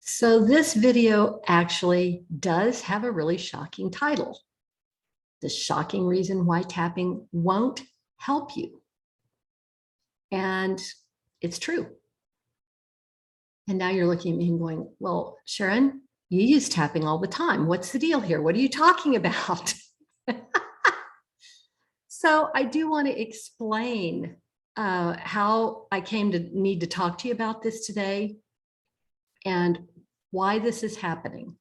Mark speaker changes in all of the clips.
Speaker 1: So this video actually does have a really shocking title. The shocking reason why tapping won't help you. And it's true. And now you're looking at me and going, well, Sharon, you use tapping all the time. What's the deal here? What are you talking about? So I do want to explain how I came to need to talk to you about this today and why this is happening.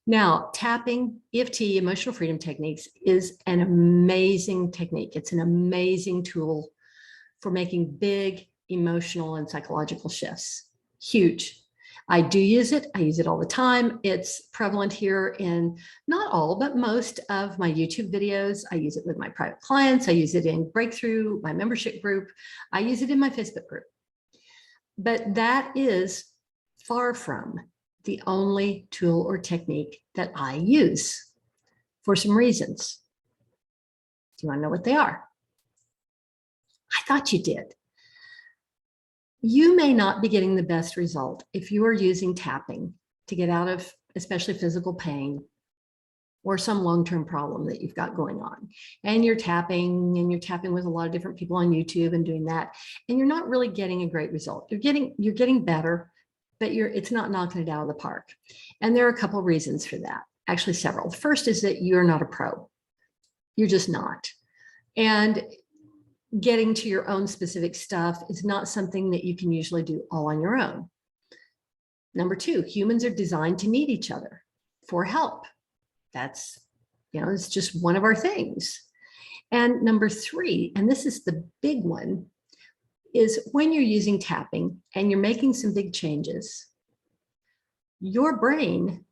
Speaker 1: Now, tapping, EFT, emotional freedom techniques, is an amazing technique. It's an amazing tool for making big emotional and psychological shifts. Huge. I do use it. I use it all the time. It's prevalent here in not all, but most of my YouTube videos. I use it with my private clients. I use it in Breakthrough, my membership group. I use it in my Facebook group. But that is far from the only tool or technique that I use for some reasons. Do you want to know what they are? I thought you did. You may not be getting the best result if you are using tapping to get out of especially physical pain or some long-term problem that you've got going on. And you're tapping with a lot of different people on YouTube and doing that. And you're not really getting a great result. You're getting better, but it's not knocking it out of the park. And there are a couple of reasons for that. Actually, several. The first is that you're not a pro. You're just not. And getting to your own specific stuff is not something that you can usually do all on your own. Number two, humans are designed to need each other for help. That's, it's just one of our things. And number three, and this is the big one, is when you're using tapping and you're making some big changes, your brain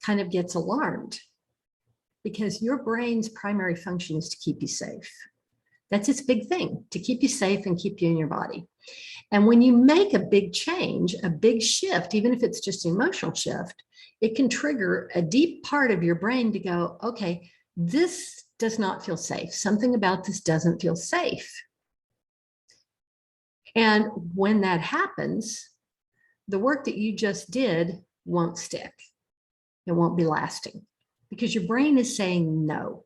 Speaker 1: kind of gets alarmed because your brain's primary function is to keep you safe. That's its big thing, to keep you safe and keep you in your body. And when you make a big change, a big shift, even if it's just an emotional shift, it can trigger a deep part of your brain to go, okay, this does not feel safe. Something about this doesn't feel safe. And when that happens, the work that you just did won't stick. It won't be lasting because your brain is saying no.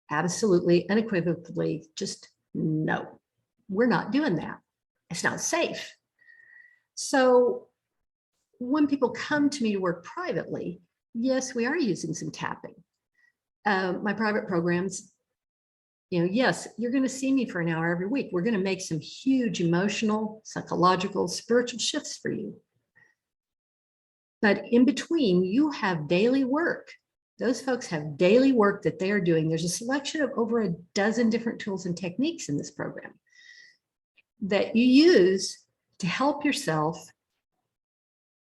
Speaker 1: Absolutely, unequivocally, just no. We're not doing that. It's not safe. So when people come to me to work privately, yes, we are using some tapping. My private programs, yes, you're going to see me for an hour every week. We're going to make some huge emotional, psychological, spiritual shifts for you. But in between, you have daily work. Those folks have daily work that they are doing. There's a selection of over a dozen different tools and techniques in this program that you use to help yourself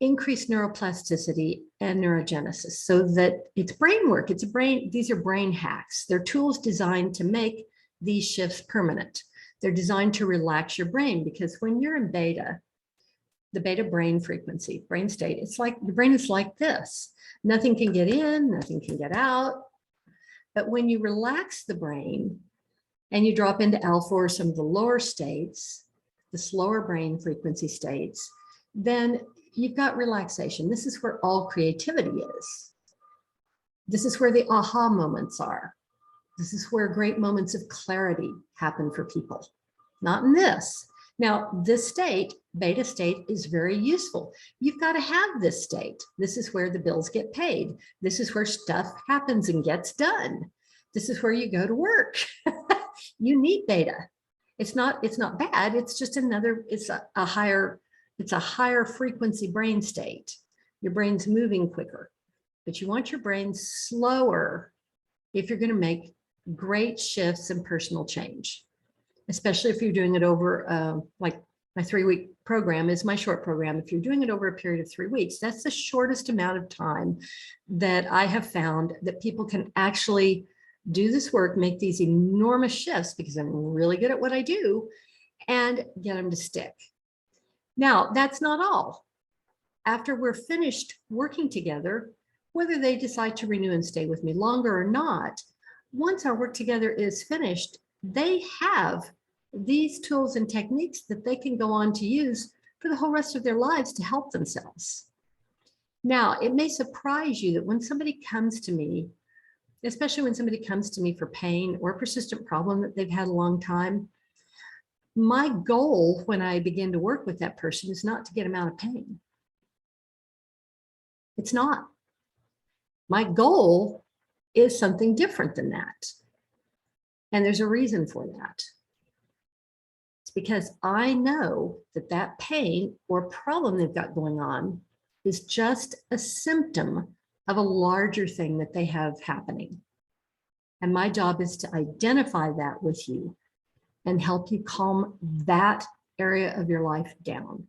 Speaker 1: increase neuroplasticity and neurogenesis so that it's brain work. These are brain hacks. They're tools designed to make these shifts permanent. They're designed to relax your brain because when you're in beta, the beta brain frequency, brain state, it's like the brain is like this. Nothing can get in, nothing can get out. But when you relax the brain and you drop into alpha or some of the lower states, the slower brain frequency states, then you've got relaxation. This is where all creativity is. This is where the aha moments are. This is where great moments of clarity happen for people. Not in this. Now, this state, beta state, is very useful. You've got to have this state. This is where the bills get paid. This is where stuff happens and gets done. This is where you go to work. You need beta. It's not bad. It's just it's a higher frequency brain state. Your brain's moving quicker, but you want your brain slower if you're going to make great shifts in personal change. Especially if you're doing it over, like my 3-week program is my short program. If you're doing it over a period of 3 weeks, that's the shortest amount of time that I have found that people can actually do this work, make these enormous shifts because I'm really good at what I do, and get them to stick. Now, that's not all. After we're finished working together, whether they decide to renew and stay with me longer or not, once our work together is finished, they have these tools and techniques that they can go on to use for the whole rest of their lives to help themselves. Now, it may surprise you that when somebody comes to me, especially when somebody comes to me for pain or a persistent problem that they've had a long time, my goal when I begin to work with that person is not to get them out of pain. It's not. My goal is something different than that. And there's a reason for that. It's because I know that that pain or problem they've got going on is just a symptom of a larger thing that they have happening. And my job is to identify that with you and help you calm that area of your life down.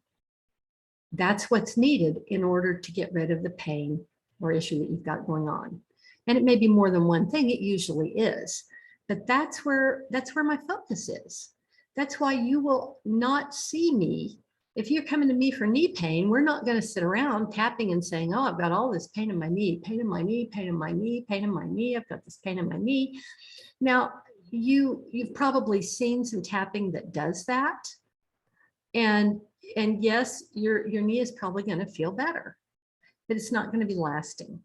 Speaker 1: That's what's needed in order to get rid of the pain or issue that you've got going on. And it may be more than one thing, it usually is, but that's where my focus is. That's why you will not see me. If you're coming to me for knee pain, we're not going to sit around tapping and saying, oh, I've got all this pain in my knee, pain in my knee, pain in my knee, pain in my knee, I've got this pain in my knee. Now, you've probably seen some tapping that does that. And yes, your knee is probably going to feel better, but it's not going to be lasting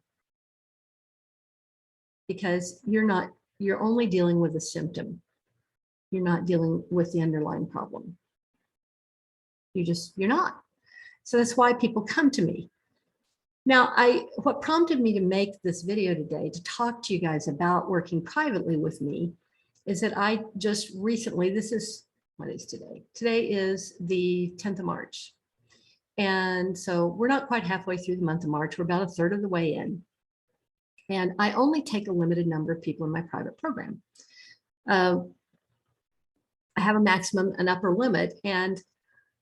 Speaker 1: because you're only dealing with a symptom. You're not dealing with the underlying problem. You're not. So that's why people come to me. Now, what prompted me to make this video today to talk to you guys about working privately with me is that I just recently, what is today? Today is the 10th of March. And so we're not quite halfway through the month of March. We're about a third of the way in. And I only take a limited number of people in my private program. I have a maximum, an upper limit. And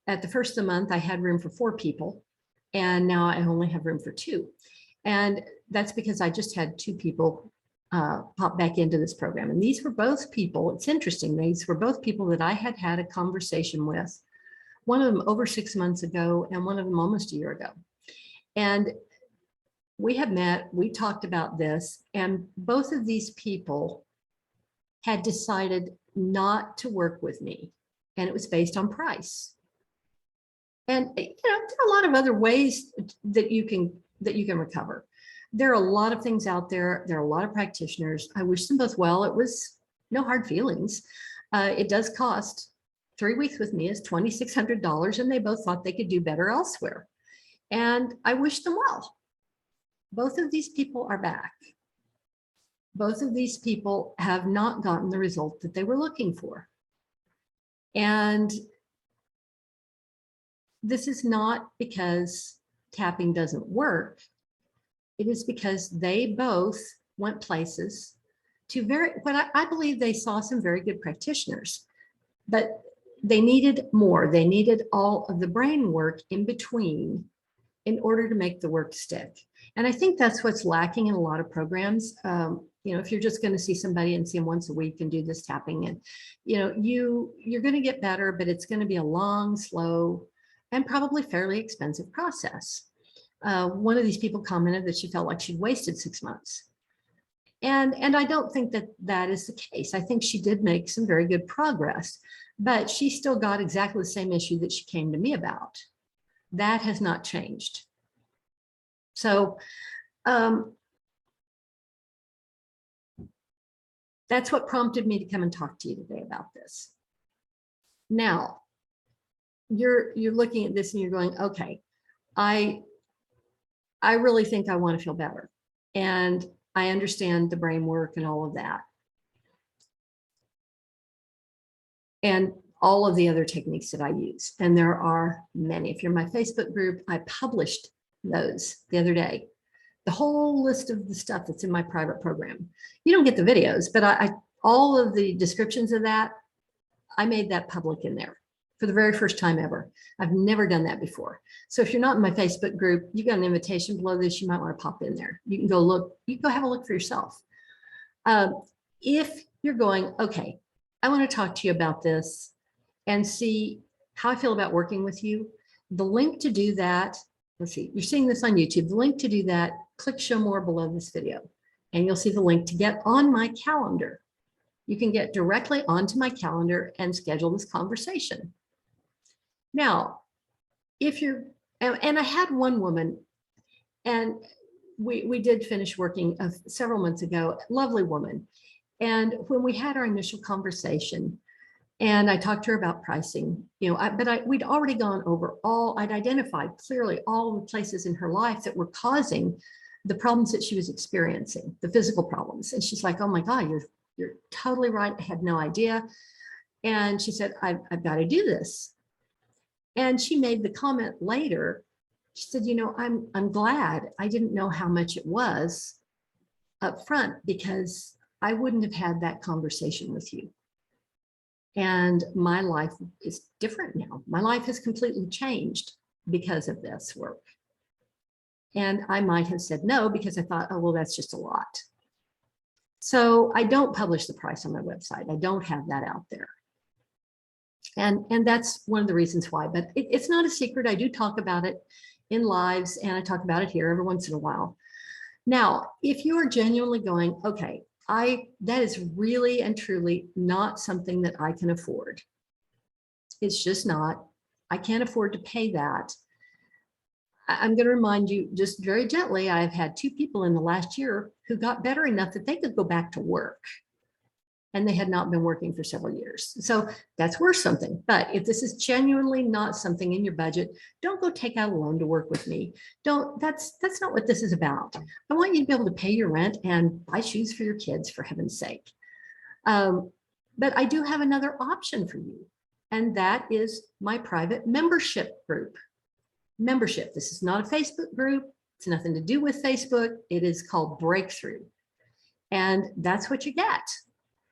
Speaker 1: at the first of the month, I had room for 4 people. And now I only have room for 2. And that's because I just had 2 people pop back into this program. And these were both people, it's interesting, these were both people that I had had a conversation with, one of them over 6 months ago and one of them almost a year ago. And we had met, we talked about this, and both of these people had decided not to work with me. And it was based on price. And there are a lot of other ways that you can recover. There are a lot of things out there. There are a lot of practitioners. I wish them both well. It was no hard feelings. It does cost 3 weeks with me is $2,600, and they both thought they could do better elsewhere. And I wish them well. Both of these people are back. Both of these people have not gotten the result that they were looking for. And this is not because tapping doesn't work. It is because they both went places to I believe they saw some very good practitioners, but they needed more. They needed all of the brain work in between in order to make the work stick. And I think that's what's lacking in a lot of programs. If you're just going to see somebody and see them once a week and do this tapping, and you're going to get better, but it's going to be a long, slow, and probably fairly expensive process. One of these people commented that she felt like she'd wasted 6 months. And I don't think that is the case. I think she did make some very good progress, but she still got exactly the same issue that she came to me about. That has not changed. So that's what prompted me to come and talk to you today about this. Now, you're looking at this and you're going, okay, I really think I want to feel better. And I understand the brain work and all of that. And all of the other techniques that I use. And there are many. If you're in my Facebook group, I published those the other day. The whole list of the stuff that's in my private program. You don't get the videos, but all of the descriptions of that, I made that public in there for the very first time ever. I've never done that before. So if you're not in my Facebook group, you got an invitation below this, you might want to pop in there. You can go look, you can go have a look for yourself. If you're going, okay, I want to talk to you about this and see how I feel about working with you, the link to do that, let's see, you're seeing this on YouTube, the link to do that, click show more below this video, and you'll see the link to get on my calendar. You can get directly onto my calendar and schedule this conversation. Now, if you're, and I had one woman, and we did finish working several months ago, lovely woman. And when we had our initial conversation, and I talked to her about pricing, we'd already gone over I'd identified clearly all the places in her life that were causing the problems that she was experiencing, the physical problems. And she's like, oh my God, you're totally right. I had no idea. And she said, I've got to do this. And she made the comment later. She said, I'm glad I didn't know how much it was up front, because I wouldn't have had that conversation with you. And my life is different now. My life has completely changed because of this work. And I might have said no, because I thought, oh, well, that's just a lot. So I don't publish the price on my website. I don't have that out there. And that's one of the reasons why, but it's not a secret. I do talk about it in lives, and I talk about it here every once in a while. Now, if you are genuinely going, okay, that is really and truly not something that I can afford. It's just not. I can't afford to pay that. I'm going to remind you just very gently, I've had 2 people in the last year who got better enough that they could go back to work, and they had not been working for several years. So that's worth something. But if this is genuinely not something in your budget, don't go take out a loan to work with me. That's not what this is about. I want you to be able to pay your rent and buy shoes for your kids, for heaven's sake. But I do have another option for you, and that is my private membership group. Membership. This is not a Facebook group. It's nothing to do with Facebook. It is called Breakthrough. And that's what you get.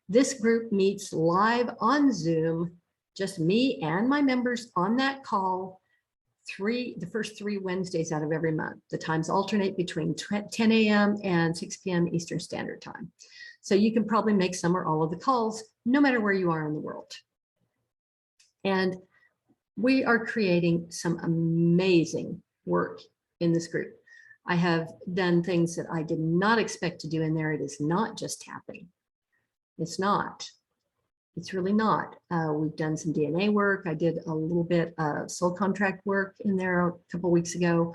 Speaker 1: This group meets live on Zoom, just me and my members on that call, the first 3 Wednesdays out of every month. The times alternate between 10 a.m. and 6 p.m. Eastern Standard Time. So you can probably make some or all of the calls, no matter where you are in the world. And we are creating some amazing work in this group. I have done things that I did not expect to do in there. It is not just tapping. It's not. It's really not. We've done some DNA work. I did a little bit of soul contract work in there a couple of weeks ago.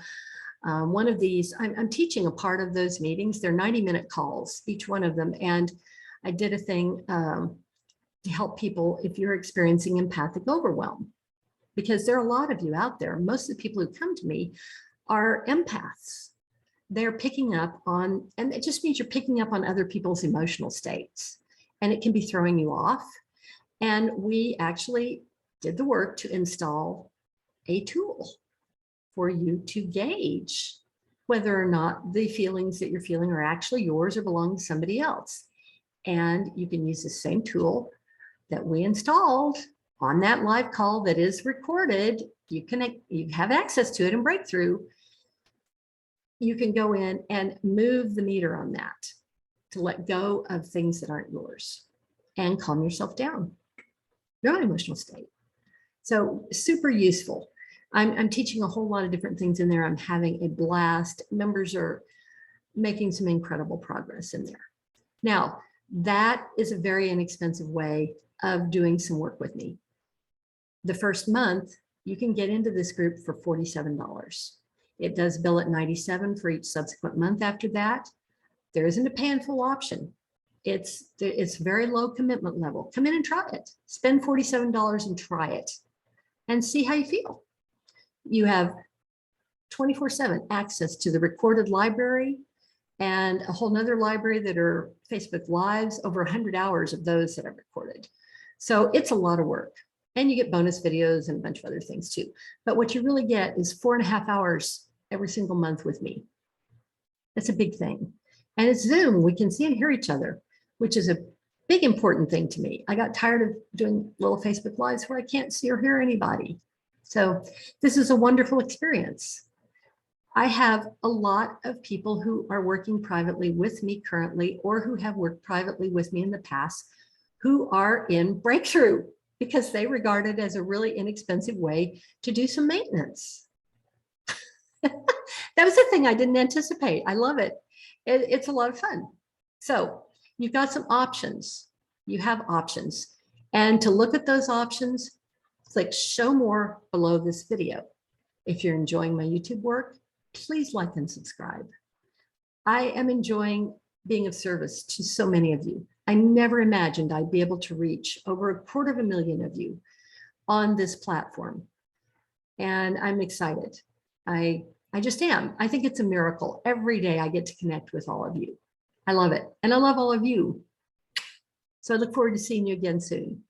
Speaker 1: One of these, I'm teaching a part of those meetings. They're 90-minute calls, each one of them. And I did a thing to help people if you're experiencing empathic overwhelm, because there are a lot of you out there. Most of the people who come to me are empaths. They're picking up on, and it just means you're picking up on other people's emotional states, and it can be throwing you off. And we actually did the work to install a tool for you to gauge whether or not the feelings that you're feeling are actually yours or belong to somebody else. And you can use the same tool that we installed on that live call that is recorded. You have access to it in Breakthrough. You can go in and move the meter on that to let go of things that aren't yours and calm yourself down, your own emotional state. So super useful. I'm teaching a whole lot of different things in there. I'm having a blast. Members are making some incredible progress in there. Now, that is a very inexpensive way of doing some work with me. The first month, you can get into this group for $47. It does bill at $97 for each subsequent month after that. There isn't a pay in full option. It's very low commitment level. Come in and try it. Spend $47 and try it and see how you feel. You have 24/7 access to the recorded library and a whole nother library that are Facebook Lives, over 100 hours of those that I've recorded. So it's a lot of work. And you get bonus videos and a bunch of other things too. But what you really get is 4.5 hours every single month with me. That's a big thing. And it's Zoom. We can see and hear each other, which is a big important thing to me. I got tired of doing little Facebook Lives where I can't see or hear anybody. So this is a wonderful experience. I have a lot of people who are working privately with me currently, or who have worked privately with me in the past, who are in Breakthrough because they regard it as a really inexpensive way to do some maintenance. That was the thing I didn't anticipate. I love it. It's a lot of fun. So you've got some options. You have options. And to look at those options, click show more below this video. If you're enjoying my YouTube work, please like and subscribe. I am enjoying being of service to so many of you. I never imagined I'd be able to reach over 250,000 of you on this platform. And I'm excited. I just am. I think it's a miracle. Every day I get to connect with all of you. I love it. And I love all of you. So I look forward to seeing you again soon.